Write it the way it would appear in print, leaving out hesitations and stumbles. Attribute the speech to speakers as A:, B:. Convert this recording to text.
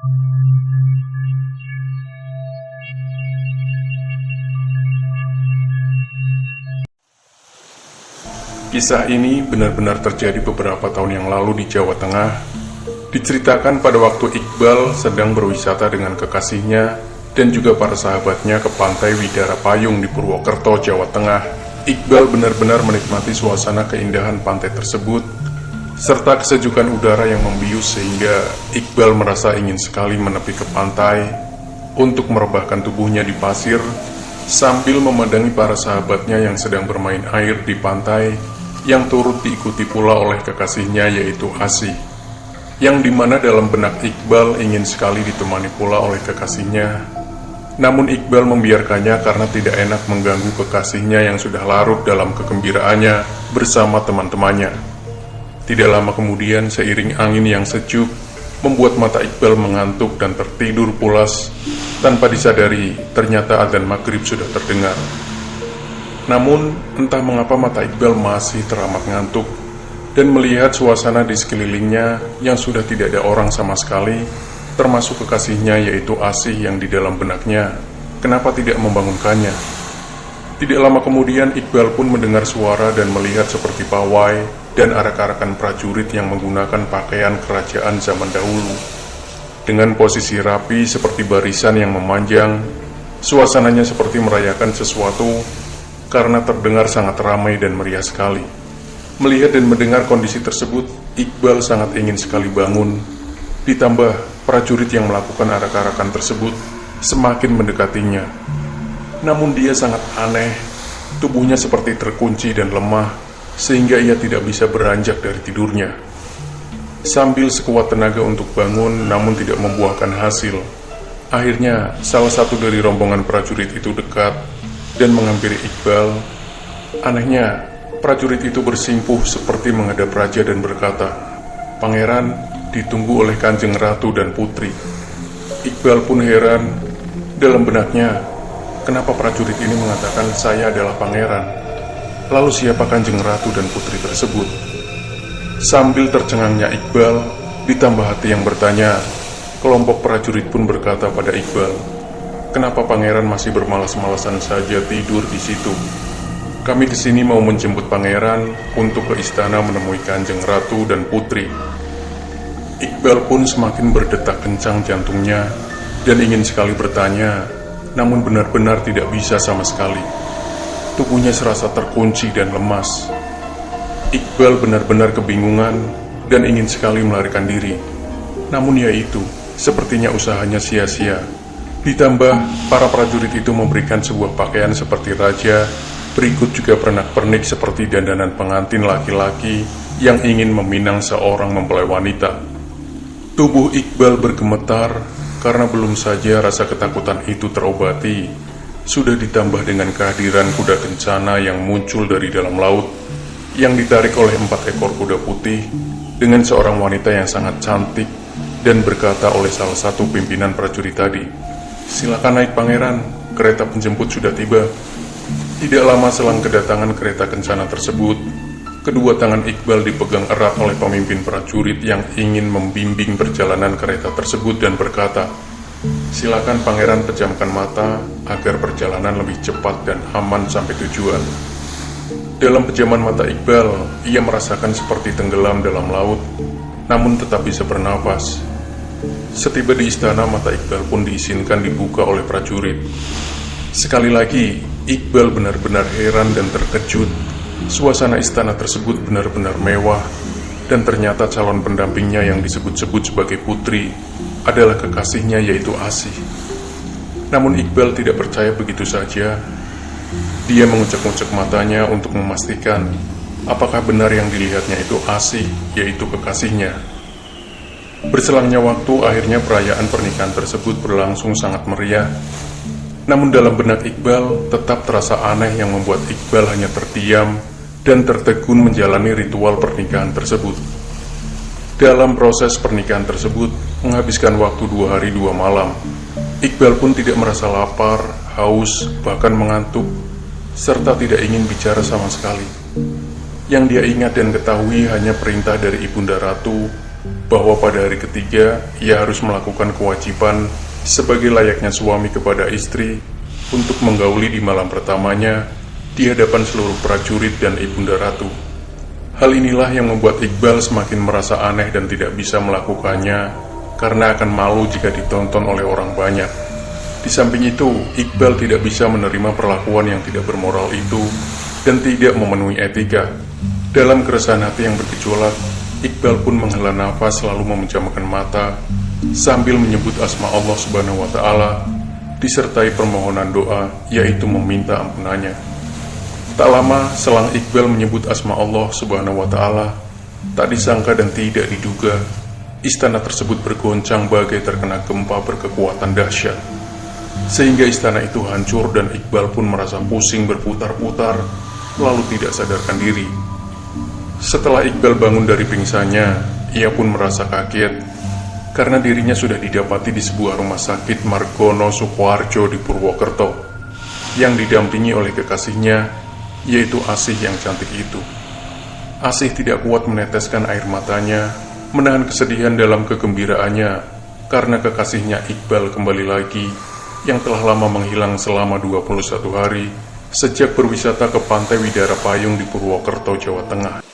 A: Kisah ini benar-benar terjadi beberapa tahun yang lalu di Jawa Tengah. Diceritakan pada waktu Iqbal sedang berwisata dengan kekasihnya dan juga para sahabatnya ke pantai Widara Payung di Purwokerto, Jawa Tengah. Iqbal benar-benar menikmati suasana keindahan pantai tersebut serta kesejukan udara yang membius sehingga Iqbal merasa ingin sekali menepi ke pantai untuk merebahkan tubuhnya di pasir sambil memandangi para sahabatnya yang sedang bermain air di pantai yang turut diikuti pula oleh kekasihnya yaitu Asih, yang dimana dalam benak Iqbal ingin sekali ditemani pula oleh kekasihnya. Namun Iqbal membiarkannya karena tidak enak mengganggu kekasihnya yang sudah larut dalam kegembiraannya bersama teman-temannya. Tidak lama kemudian seiring angin yang sejuk membuat mata Iqbal mengantuk dan tertidur pulas. Tanpa disadari ternyata adzan maghrib sudah terdengar. Namun, entah mengapa mata Iqbal masih teramat ngantuk dan melihat suasana di sekelilingnya yang sudah tidak ada orang sama sekali, termasuk kekasihnya yaitu Asih yang di dalam benaknya. Kenapa tidak membangunkannya? Tidak lama kemudian Iqbal pun mendengar suara dan melihat seperti pawai dan arak-arakan prajurit yang menggunakan pakaian kerajaan zaman dahulu. Dengan posisi rapi seperti barisan yang memanjang, suasananya seperti merayakan sesuatu karena terdengar sangat ramai dan meriah sekali. Melihat dan mendengar kondisi tersebut, Iqbal sangat ingin sekali bangun. Ditambah prajurit yang melakukan arak-arakan tersebut semakin mendekatinya. Namun dia sangat aneh, tubuhnya seperti terkunci dan lemah sehingga ia tidak bisa beranjak dari tidurnya. Sambil sekuat tenaga untuk bangun namun tidak membuahkan hasil, akhirnya salah satu dari rombongan prajurit itu dekat dan menghampiri Iqbal. Anehnya, prajurit itu bersimpuh seperti menghadap raja dan berkata, "Pangeran ditunggu oleh Kanjeng Ratu dan Putri." Iqbal pun heran. Dalam benaknya, kenapa prajurit ini mengatakan saya adalah pangeran? Lalu siapa Kanjeng Ratu dan Putri tersebut? Sambil tercengangnya Iqbal, ditambah hati yang bertanya, kelompok prajurit pun berkata pada Iqbal, "Kenapa pangeran masih bermalas-malasan saja tidur di situ? Kami di sini mau menjemput pangeran untuk ke istana menemui Kanjeng Ratu dan Putri." Iqbal pun semakin berdetak kencang jantungnya dan ingin sekali bertanya, namun benar-benar tidak bisa sama sekali. Tubuhnya serasa terkunci dan lemas. Iqbal benar-benar kebingungan dan ingin sekali melarikan diri. Namun ya itu, sepertinya usahanya sia-sia. Ditambah, para prajurit itu memberikan sebuah pakaian seperti raja, berikut juga pernak-pernik seperti dandanan pengantin laki-laki yang ingin meminang seorang mempelai wanita. Tubuh Iqbal bergemetar karena belum saja rasa ketakutan itu terobati, sudah ditambah dengan kehadiran kuda kencana yang muncul dari dalam laut, yang ditarik oleh 4 ekor kuda putih dengan seorang wanita yang sangat cantik dan berkata oleh salah satu pimpinan prajurit tadi, "Silakan naik pangeran, kereta penjemput sudah tiba." Tidak lama selang kedatangan kereta kencana tersebut, kedua tangan Iqbal dipegang erat oleh pemimpin prajurit yang ingin membimbing perjalanan kereta tersebut dan berkata, "Silakan pangeran pejamkan mata agar perjalanan lebih cepat dan aman sampai tujuan." Dalam pejaman mata Iqbal, ia merasakan seperti tenggelam dalam laut, namun tetap bisa bernafas. Setiba di istana, mata Iqbal pun diizinkan dibuka oleh prajurit. Sekali lagi, Iqbal benar-benar heran dan terkejut. Suasana istana tersebut benar-benar mewah, dan ternyata calon pendampingnya yang disebut-sebut sebagai putri adalah kekasihnya yaitu Asih. Namun Iqbal tidak percaya begitu saja. Dia mengucek-ucek matanya untuk memastikan apakah benar yang dilihatnya itu Asih, yaitu kekasihnya. Berselangnya waktu, akhirnya perayaan pernikahan tersebut berlangsung sangat meriah. Namun dalam benak Iqbal tetap terasa aneh yang membuat Iqbal hanya terdiam dan tertegun menjalani ritual pernikahan tersebut. Dalam proses pernikahan tersebut menghabiskan waktu 2 hari 2 malam. Iqbal pun tidak merasa lapar, haus, bahkan mengantuk, serta tidak ingin bicara sama sekali. Yang dia ingat dan ketahui hanya perintah dari Ibunda Ratu bahwa pada hari ketiga ia harus melakukan kewajiban sebagai layaknya suami kepada istri untuk menggauli di malam pertamanya di hadapan seluruh prajurit dan ibunda ratu. Hal inilah yang membuat Iqbal semakin merasa aneh dan tidak bisa melakukannya karena akan malu jika ditonton oleh orang banyak. Di samping itu, Iqbal tidak bisa menerima perlakuan yang tidak bermoral itu dan tidak memenuhi etika. Dalam keresahan hati yang bergejolak, Iqbal pun menghela nafas lalu memejamkan mata sambil menyebut asma Allah Subhanahu wa Ta'ala disertai permohonan doa, yaitu meminta ampunannya. Tak lama selang Iqbal menyebut asma Allah Subhanahu wa Ta'ala, tak disangka dan tidak diduga, istana tersebut bergoncang bagai terkena gempa berkekuatan dahsyat, sehingga istana itu hancur dan Iqbal pun merasa pusing berputar-putar lalu tidak sadarkan diri. Setelah Iqbal bangun dari pingsannya, ia pun merasa kaget karena dirinya sudah didapati di sebuah rumah sakit Margono Sukoharjo di Purwokerto yang didampingi oleh kekasihnya, yaitu Asih yang cantik itu. Asih tidak kuat meneteskan air matanya, menahan kesedihan dalam kegembiraannya karena kekasihnya Iqbal kembali lagi yang telah lama menghilang selama 21 hari sejak berwisata ke Pantai Widara Payung di Purwokerto, Jawa Tengah.